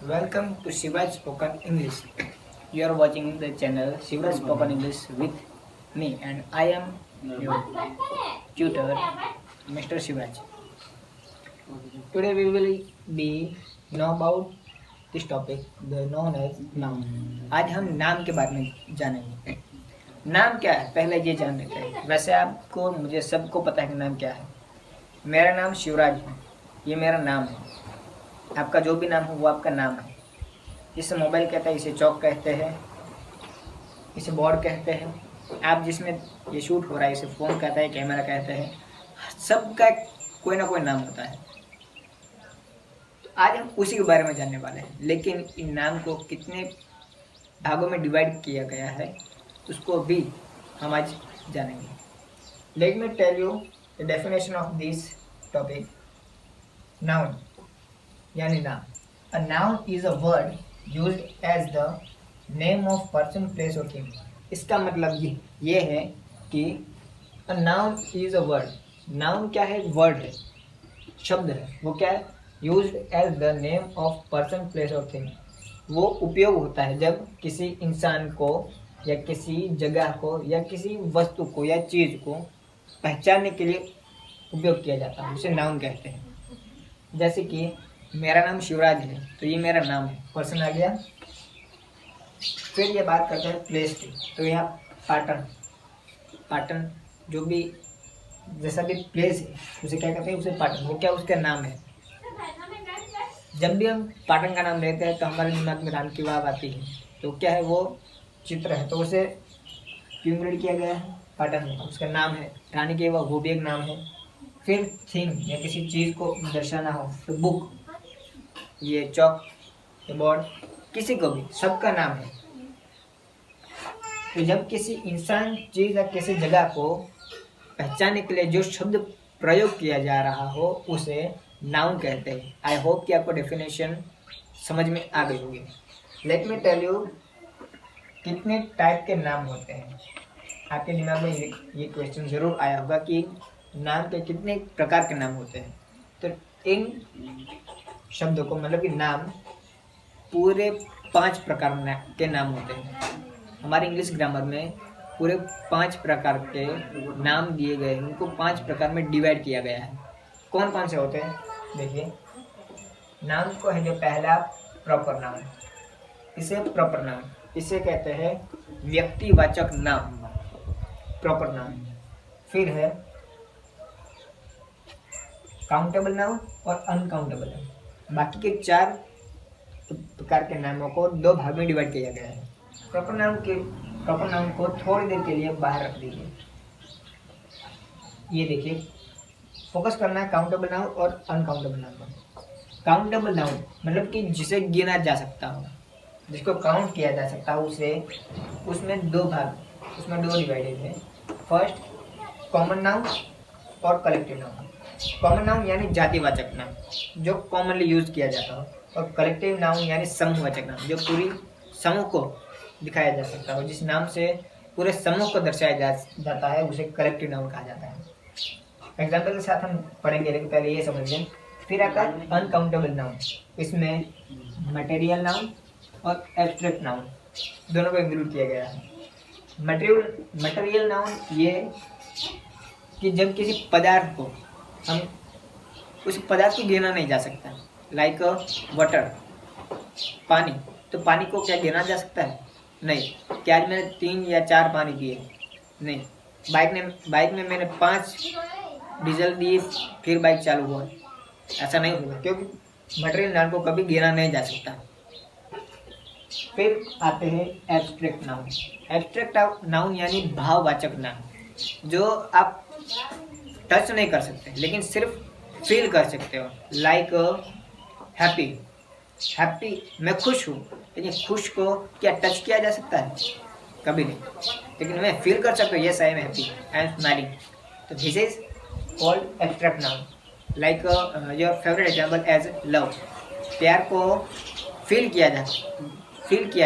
Welcome to Shivaj Spoken English. You are watching the channel Shivaj Spoken English with me, and I am your tutor, Mr. Shivaj. Today we will be know about this topic, the known as noun. आज हम नाम के बारे में जानेंगे. नाम क्या है पहले ये जान लेते हैं. वैसे आपको मुझे सबको पता है कि नाम क्या है. मेरा नाम शिवराज है, ये मेरा नाम है. आपका जो भी नाम हो वो आपका नाम है. इसे मोबाइल कहते हैं, इसे चौक कहते हैं, इसे बोर्ड कहते हैं. आप जिसमें ये शूट हो रहा है इसे फ़ोन कहता है, कैमरा कहते हैं. सबका कोई ना कोई नाम होता है. तो आज हम उसी के बारे में जानने वाले हैं. लेकिन इन नाम को कितने भागों में डिवाइड किया गया है उसको भी हम आज जानेंगे. Let me tell you the definition of this topic. Noun यानी नाम. A noun is a word used as the name of person, place और थिंग. इसका मतलब ये है कि a noun is a word. Noun क्या है? वर्ड है, शब्द है. वो क्या है? Used as the name of person, place और थिंग. वो उपयोग होता है जब किसी इंसान को या किसी जगह को या किसी वस्तु को या चीज़ को पहचानने के लिए उपयोग किया जाता है, उसे नाउन कहते हैं. जैसे कि मेरा नाम शिवराज है, तो ये मेरा नाम है, पर्सन आ गया. फिर ये बात करते हैं प्लेस की. तो यहाँ पाटन जो भी जैसा भी प्लेस है उसे क्या कहते हैं? उसे पाटन. वो क्या? उसका नाम है. जब भी हम पाटन का नाम लेते हैं तो हमारे दिमाग में राम की वाव आती है. तो क्या है? वो चित्र है, तो उसे क्यूमुलेट किया गया है पाटन में, उसका नाम है. रानी की वाव वो भी एक नाम है. फिर थिंग या किसी चीज़ को दर्शाना हो तो बुक, ये चौक, ये बोर्ड, किसी को भी सबका नाम है. तो जब किसी इंसान, चीज़ या किसी जगह को पहचानने के लिए जो शब्द प्रयोग किया जा रहा हो उसे नाउन कहते हैं. आई होप कि आपको डेफिनेशन समझ में आ गई होगी. लेट मी टेल यू कितने टाइप के नाम होते हैं. आपके दिमाग में ये क्वेश्चन ज़रूर आया होगा कि नाम के कितने प्रकार के नाम होते हैं. तो इन शब्दों को मतलब कि नाम पूरे 5 प्रकार के नाम होते हैं. हमारे इंग्लिश ग्रामर में पूरे 5 प्रकार के नाम दिए गए हैं. उनको 5 प्रकार में डिवाइड किया गया है. कौन कौन से होते हैं? देखिए, नाम को है जो पहला प्रॉपर नाउन. इसे प्रॉपर नाउन, इसे कहते हैं व्यक्तिवाचक नाम, प्रॉपर नाउन. फिर है काउंटेबल नाउन और अनकाउंटेबल नाउन. बाकी के 4 प्रकार के नामों को 2 भाग में डिवाइड किया गया है. प्रॉपर नाउन को थोड़ी देर के लिए बाहर रख दीजिए. ये देखिए, फोकस करना है काउंटेबल नाउन और अनकाउंटेबल नाउन पर. काउंटेबल नाउन मतलब कि जिसे गिना जा सकता हो, जिसको काउंट किया जा सकता हो, उसमें 2 भाग, उसमें 2 डिवाइडेड है. फर्स्ट कॉमन नाउन और कलेक्टिव नाउन. कॉमन नाउन यानी जातिवाचक नाम जो कॉमनली यूज किया जाता हो, और कलेक्टिव नाउन यानी समूहवाचक नाम जो पूरी समूह को दिखाया जा सकता हो. जिस नाम से पूरे समूह को दर्शाया जाता है उसे कलेक्टिव नाउन कहा जाता है. एग्जाम्पल के साथ हम पढ़ेंगे, लेकिन पहले ये समझ लें. फिर आता है अनकाउंटेबल नाउन. इसमें मटेरियल नाउन और एब्स्ट्रैक्ट नाउन दोनों को इंक्लूड किया गया है. मटेरियल नाउन ये कि जब किसी पदार्थ को हम उस पदार्थ को गिना नहीं जा सकता. लाइक वाटर, पानी. तो पानी को क्या गिना जा सकता है? नहीं. क्या आज मैंने 3 या 4 पानी पिए? नहीं. बाइक में मैंने 5 डीजल दिए फिर बाइक चालू हुआ, ऐसा नहीं होगा, क्योंकि मटेरियल नाउन को कभी गिना नहीं जा सकता. फिर आते हैं एब्स्ट्रैक्ट नाउन. एब्स्ट्रैक्ट नाउन यानी भाववाचक नाम जो आप टच नहीं कर सकते लेकिन सिर्फ फील कर सकते हो. Like happy. मैं खुश हूँ, लेकिन खुश को क्या टच किया जा सकता है? कभी नहीं. लेकिन मैं फील कर सकता हूँ, yes I am happy, I am smiling. तो this is called abstract noun. Like your favourite example as love. प्यार को फील किया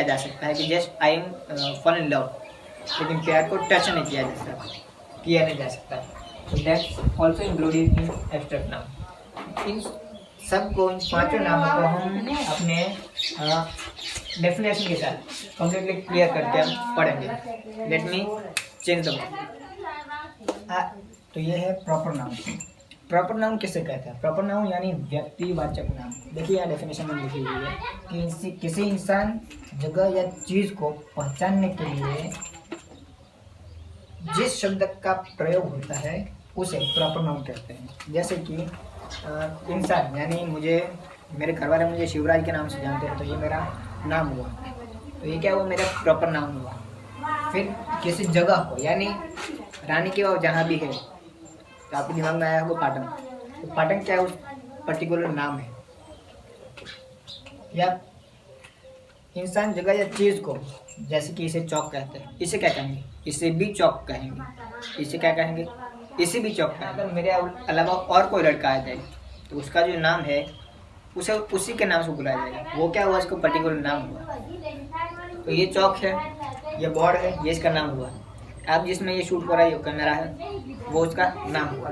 जा सकता है कि just I am fall in love, लेकिन प्यार को टच नहीं किया नहीं जा सकता. So that's also included in abstract noun. इन सबको इन पांचों नामों को हम अपने डेफिनेशन के साथ कंप्लीटली क्लियर करके हम पढ़ेंगे। लेट मी चेंज द तो ये है प्रॉपर नाउन। प्रॉपर नाउन किसे कहते हैं? प्रॉपर नाउन यानी व्यक्तिवाचक नाम। देखिए यहाँ डेफिनेशन में लिखी हुई है कि किसी इंसान, जगह या चीज को पहचानने के लिए जिस शब्द का प्रयोग होता है उसे प्रॉपर नाउन कहते हैं। जैसे कि इंसान यानी मेरे घर वाले मुझे शिवराज के नाम से जानते हैं, तो ये मेरा नाम हुआ, तो ये क्या हुआ? मेरा प्रॉपर नाउन हुआ। फिर किसी जगह को, यानी रानी की वाव जहाँ भी है, तो आपके दिमाग में आया होगा पाटन, तो पाटन क्या है? उस पर्टिकुलर नाम है। या इंसान, जगह या चीज़ को, जैसे कि इसे चौक कहते हैं, इसे क्या कहेंगे? इसे भी चौक कहेंगे। इसे क्या कहेंगे? इसे भी चौक कहेंगे। अगर मेरे अलावा और कोई लड़का आ जाए तो उसका जो नाम है उसे उसी के नाम से बुलाया जाएगा। वो क्या हुआ? इसको पर्टिकुलर नाम हुआ। तो ये चौक है, ये बोर्ड है, ये इसका नाम हुआ। अब जिसमें ये शूट हो रहा है, ये कैमरा है, वो उसका नाम हुआ।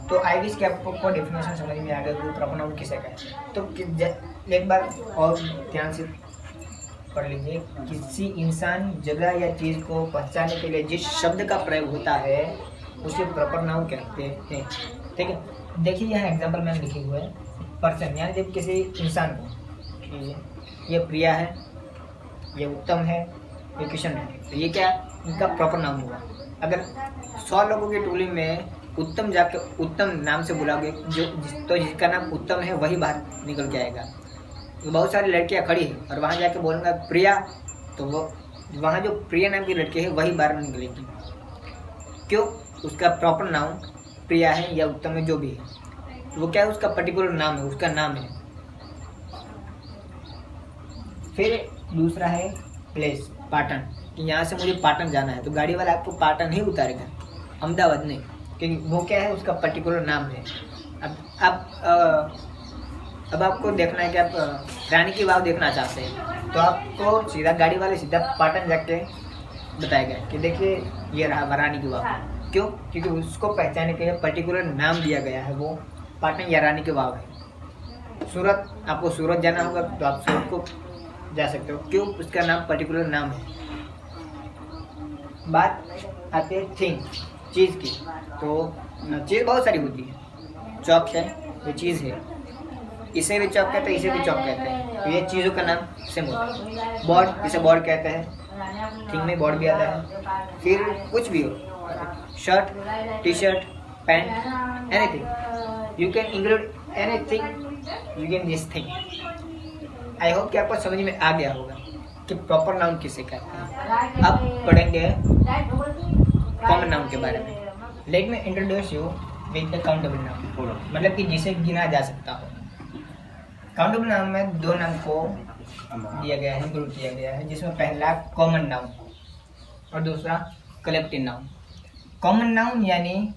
तो आई विश कि आपको डेफिनेशन समझ में आ गया कि प्रॉपर नाउन किसे कहते हैं। तो एक बार और ध्यान से पढ़ लीजिए। किसी इंसान, जगह या चीज़ को पहचानने के लिए जिस शब्द का प्रयोग होता है उसे प्रॉपर नाउन कहते हैं। ठीक है, देखिए यहाँ एग्जाम्पल मैंने लिखे हुए हैं। पर्सन यानी जब किसी इंसान को, ये प्रिया है, ये उत्तम है, ये किशन है, तो ये क्या? इनका प्रॉपर नाम हुआ। अगर 100 लोगों की टोली में उत्तम जाके उत्तम नाम से बुलाओगे, तो जिसका नाम उत्तम है वही बाहर निकल के आएगा। तो बहुत सारी लड़कियां खड़ी हैं और वहाँ जाके बोलूँगा प्रिया, तो वो वहाँ जो प्रिया नाम की लड़की है वही बाहर निकलेगी। क्यों? उसका प्रॉपर नाउन प्रिया है या उत्तम है, जो भी है, वो क्या है? उसका पर्टिकुलर नाम है, उसका नाम है। फिर दूसरा है प्लेस, पाटन, कि यहाँ से मुझे पाटन जाना है, तो गाड़ी वाला आपको पाटन ही उतारेगा, अहमदाबाद नहीं, क्योंकि वो क्या है? उसका पर्टिकुलर नाम है। अब आपको देखना है कि आप रानी की वाव देखना चाहते हैं, तो आपको सीधा गाड़ी वाले सीधा पाटन जाके बताएगा कि देखिए ये रहा रानी की वाव। क्यों? क्योंकि उसको पहचानने के लिए पर्टिकुलर नाम दिया गया है, वो पाटन या रानी की वाव है। सूरत, आपको सूरत जाना होगा तो आप सूरत को जा सकते हो। क्यों? उसका नाम पर्टिकुलर नाम है। बात आती है थिंग, चीज़ की, तो चीज़ बहुत सारी होती है। चौक है, ये चीज़ है, इसे भी चौक कहते हैं, इसे भी चौक कहते हैं, तो ये चीज़ों का नाम सेम होता है। बोर्ड, इसे बोर्ड कहते हैं, थिंग में बोर्ड भी आता है। फिर कुछ भी हो, shirt, T shirt, pant, anything, you can include anything you can this thing. I hope कि आपको समझ में आ गया होगा कि प्रॉपर नाउन किसे कहते हैं। अब पढ़ेंगे कॉमन नाउन के बारे में। Let me introduce you with the countable noun, मतलब कि जिसे गिना जा सकता हो। काउंटेबल नाउन में 2 नाम को दिया गया है, ग्रुप किया गया है, जिसमें पहला कॉमन नाउन और दूसरा कलेक्टिव नाउन। कॉमन नाउन यानी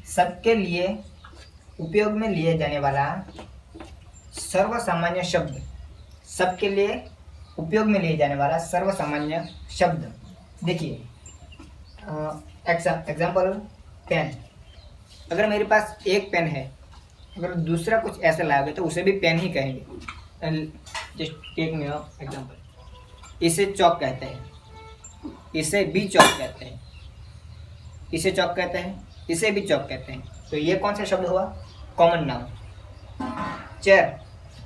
सबके लिए उपयोग में लिए जाने वाला सर्वसामान्य शब्द, सबके लिए उपयोग में लिए जाने वाला सर्वसामान्य शब्द। देखिए एग्जाम्पल, पेन। अगर मेरे पास एक पेन है, अगर दूसरा कुछ ऐसा लाओगे तो उसे भी पेन ही कहेंगे। Just take me example. इसे चौक कहते हैं, इसे भी चौक कहते हैं, इसे चौक कहते हैं, इसे भी चौक कहते हैं। तो ये कौन सा शब्द हुआ? Common noun. चेयर,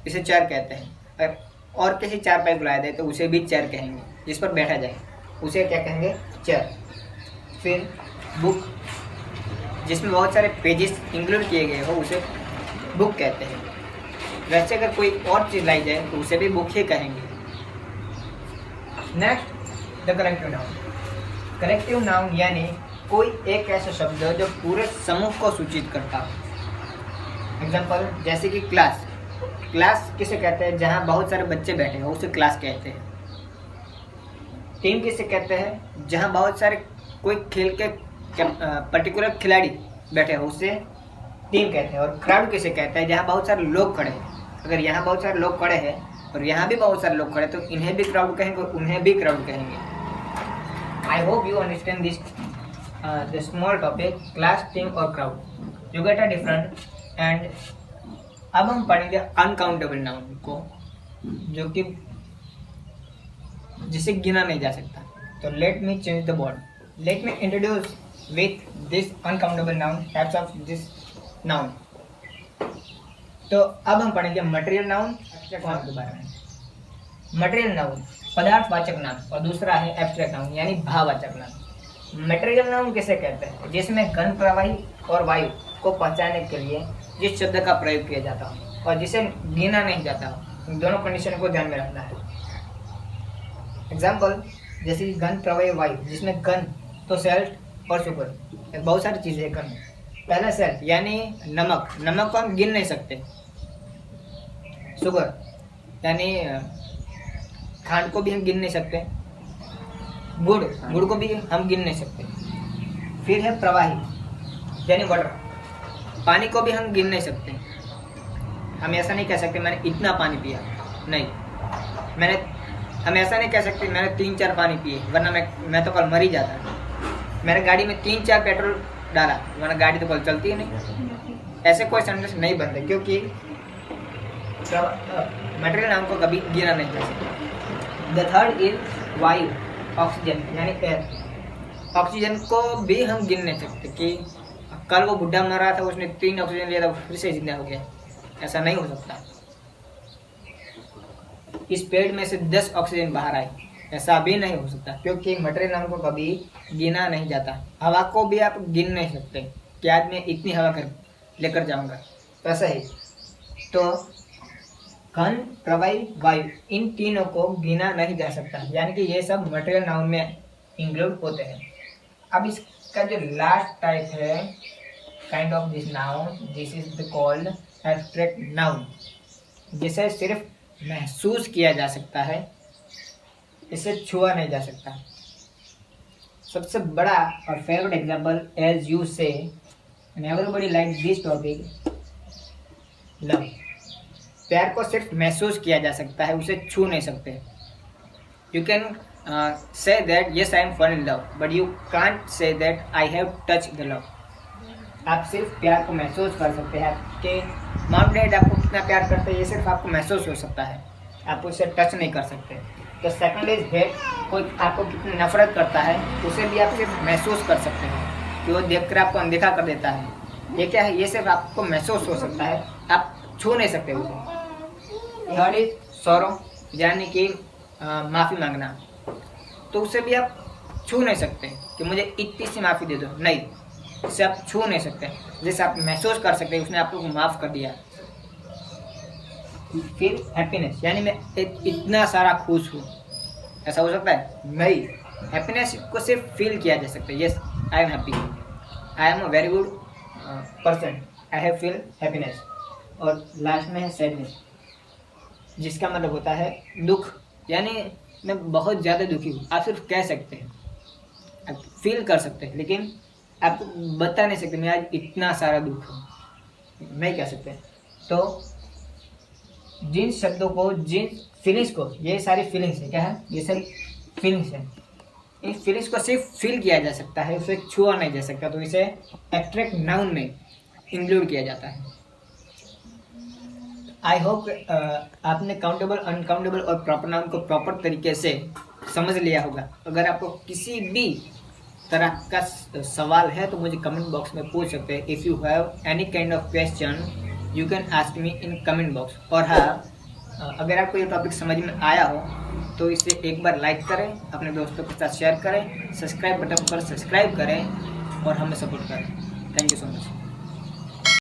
इसे चेयर कहते हैं। अगर और किसी चारपाई बुलाया जाए तो उसे भी चेयर कहेंगे, जिस पर बैठा जाए उसे क्या कहेंगे? चेयर। फिर बुक, जिसमें बहुत सारे पेजेस इंक्लूड किए गए हो, उसे बुक कहते हैं। वैसे अगर कोई और चीज़ लाई जाए तो उसे भी बुक ही कहेंगे। Next, the collective noun. Collective noun यानी कोई एक ऐसा शब्द जो पूरे समूह को सूचित करता हो। एग्जाम्पल, जैसे कि क्लास। क्लास किसे कहते हैं? जहाँ बहुत सारे बच्चे बैठे हो उसे क्लास कहते हैं। टीम किसे कहते हैं? जहाँ बहुत सारे कोई खेल के पर्टिकुलर खिलाड़ी बैठे हो उसे टीम कहते हैं। और क्राउड किसे कहते हैं? जहाँ बहुत सारे लोग खड़े हैं। अगर यहाँ बहुत सारे लोग खड़े हैं और यहाँ भी बहुत सारे लोग खड़े, तो इन्हें भी क्राउड कहेंगे और उन्हें भी क्राउड कहेंगे। I hope you understand this the small topic, class, team और crowd. You get a different, and अब हम पढ़ेंगे अनकाउंटेबल नाउन को, जो कि जिसे गिना नहीं जा सकता। तो let me change the board, let me introduce with this uncountable noun, types of this noun. तो अब हम पढ़ेंगे मटेरियल नाउन, एब्स्ट्रैक्ट नाउन के बारे में। मटेरियल नाउन पदार्थवाचक नाम, और दूसरा है एब्स्ट्रैक्ट नाउन यानी भाववाचक नाम। मटेरियल नाउन किसे कहते हैं? जिसमें घन, प्रवाही और वायु को पहचानने के लिए जिस शब्द का प्रयोग किया जाता हो और जिसे गिना नहीं जाता हो, इन दोनों कंडीशन को ध्यान में रखना है। एग्जाम्पल जैसे कि घन, प्रवाही, वायु, जिसमें घन तो सेल्ट और सुगर, बहुत सारी चीजें घन। पहला सेल्ट यानी नमक, नमक को हम गिन नहीं सकते। शुगर यानी खांड को भी हम गिन नहीं सकते। गुड़, गुड़ को भी हम गिन नहीं सकते। फिर है प्रवाही यानी वाटर, पानी को भी हम गिन नहीं सकते। हम ऐसा नहीं कह सकते मैंने इतना पानी पिया, नहीं। हम ऐसा नहीं कह सकते मैंने 3-4 पानी पिए, वरना मैं तो कल मर ही जाता। मैंने गाड़ी में 3-4 पेट्रोल डाला, वरना गाड़ी तो कल चलती ही नहीं। ऐसे कोई सेंटेंस नहीं बनते, क्योंकि मटेरियल नाम को कभी गिना नहीं जा सकता। द थर्ड इज वायु, ऑक्सीजन यानी एयर। ऑक्सीजन को भी हम गिन नहीं सकते कि कल वो बुढ़ा मर रहा था, उसने 3 ऑक्सीजन लिया था, फिर से जिंदा हो गया। ऐसा नहीं हो सकता। इस पेड़ में से 10 ऑक्सीजन बाहर आए, ऐसा भी नहीं हो सकता, क्योंकि मटेरियल नाम को कभी गिना नहीं जाता। हवा को भी आप गिन नहीं सकते कि आज मैं इतनी हवा लेकर जाऊंगा, ऐसा ही। तो घन, प्रवाही, वायु, इन तीनों को गिना नहीं जा सकता, यानी कि ये सब मटेरियल नाउन में इंक्लूड होते हैं। अब इसका जो लास्ट टाइप है kind of this noun, this is the called abstract noun, जिसे सिर्फ महसूस किया जा सकता है, इसे छुआ नहीं जा सकता। सबसे बड़ा और फेवरेट एग्जांपल, एज यू से and everybody like this topic, love. प्यार को सिर्फ महसूस किया जा सकता है, उसे छू नहीं सकते। You can say that yes I am fall in love, but you can't say that I have touched the love. आप सिर्फ प्यार को महसूस कर सकते हैं। आपके मॉम डैड आपको कितना प्यार करते हैं, ये सिर्फ आपको महसूस हो सकता है, आप उसे टच नहीं कर सकते। तो सेकंड इज हेट, कोई आपको कितनी नफरत करता है, उसे भी आप सिर्फ महसूस कर सकते हैं कि वो देखकर आपको अनदेखा कर देता है। ये क्या है? ये सिर्फ आपको महसूस हो सकता है, आप छू नहीं सकते उसे। थर्ड इज सॉरो, यानी कि माफ़ी मांगना, तो उसे भी आप छू नहीं सकते कि मुझे इतनी सी माफ़ी दे दो, नहीं, इसे आप छू नहीं सकते। जैसे आप महसूस कर सकते हैं उसने आपको माफ़ कर दिया। फिर हैप्पीनेस, यानी मैं इतना सारा खुश हूँ, ऐसा हो सकता है? नहीं। हैप्पीनेस को सिर्फ फील किया जा सकता है। Yes I am happy, I am a very good person, I have feel happiness. और लास्ट में है सैडनेस, जिसका मतलब होता है दुख, यानी मैं बहुत ज़्यादा दुखी हूँ। आप सिर्फ कह सकते हैं, आप फील कर सकते हैं, लेकिन आप बता नहीं सकते मैं आज इतना सारा दुख हूँ, नहीं कह सकते। तो जिन शब्दों को, जिन फीलिंग्स को, ये सारी फीलिंग्स है, क्या है? ये सारी फीलिंग्स है। इन फीलिंग्स को सिर्फ फील किया जा सकता है, उसे छुआ नहीं जा सकता, तो इसे एब्स्ट्रैक्ट नाउन में इंक्लूड किया जाता है। आई होप आपने काउंटेबल, अनकाउंटेबल और प्रॉपर नाउन को प्रॉपर तरीके से समझ लिया होगा। अगर आपको किसी भी तरह का सवाल है तो मुझे कमेंट बॉक्स में पूछ सकते हैं। If you have any kind of question you can ask me in comment box. और हाँ, अगर आपको ये टॉपिक समझ में आया हो तो इसे एक बार लाइक करें, अपने दोस्तों के साथ शेयर करें, सब्सक्राइब बटन पर सब्सक्राइब करें और हमें सपोर्ट करें। Thank you so much.